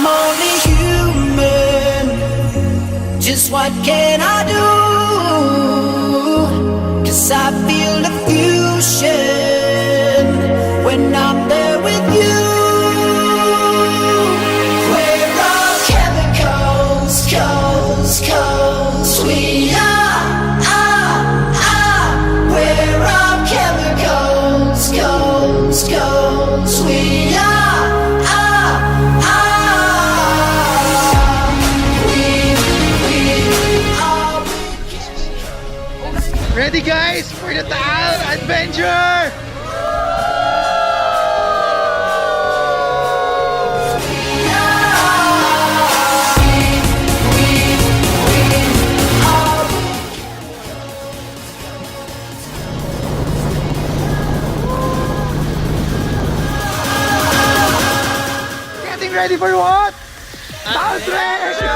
only human. Just what can I do? 'Cause I feel the fusion when I'm there with you. We're all chemicals, we are. We're all chemicals, we are. Ready guys for the Taal Adventure! Getting ready for what? Taal Treasure!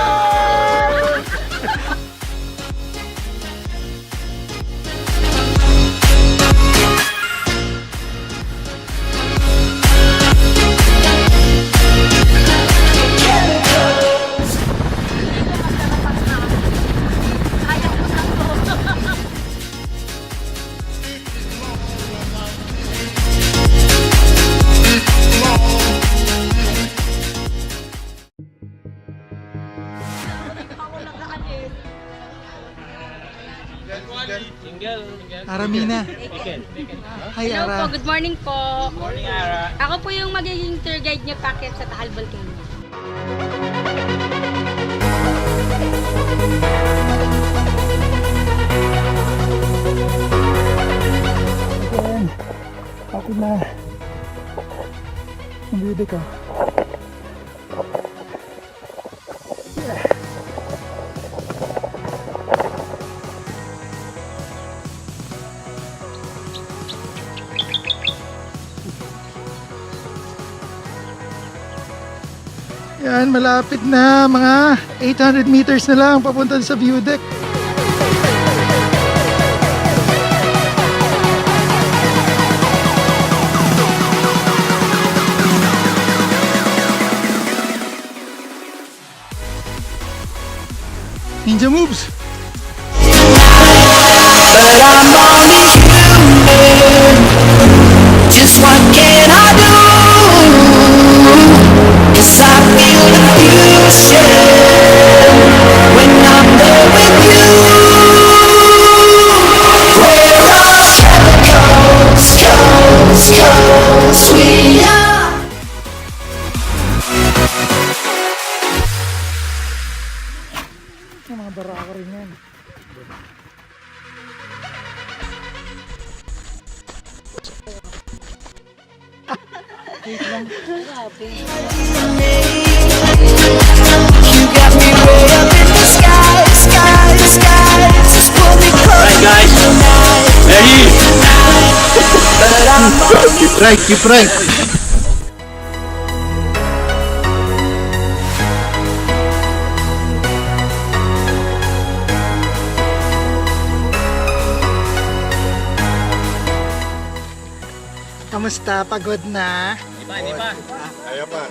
Aramina. Hi, Hello Ara. po, good morning po. Good morning, Ara. Ako po yung magiging tour guide niyo packet sa Taal Volcano. Ayan. Ako na. Ang bide ko. Yan, malapit na, mga 800 meters na lang papunta sa view deck. Ninja moves! But I'm only human. Just what can I do? 'Cause I feel the fusion when I'm there with you. We're all chemicals, we are. Yung mga barako rin yan. Wait lang. You got me way up in the sky, just pull me close. Alright guys, ready? But I'm only Keep right. Kamusta? Pagod na? Di pa. Kaya pa.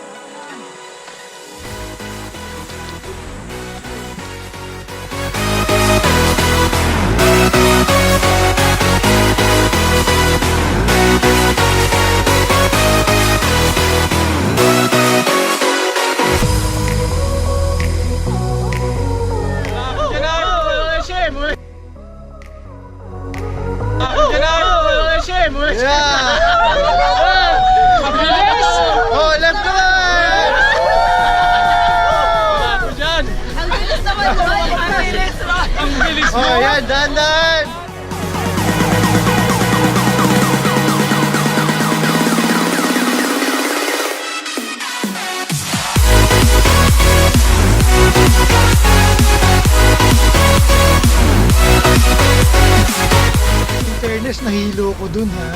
Oh, left ko lang! Oh, yan, dandan! In fairness, nahilo ko dun ha.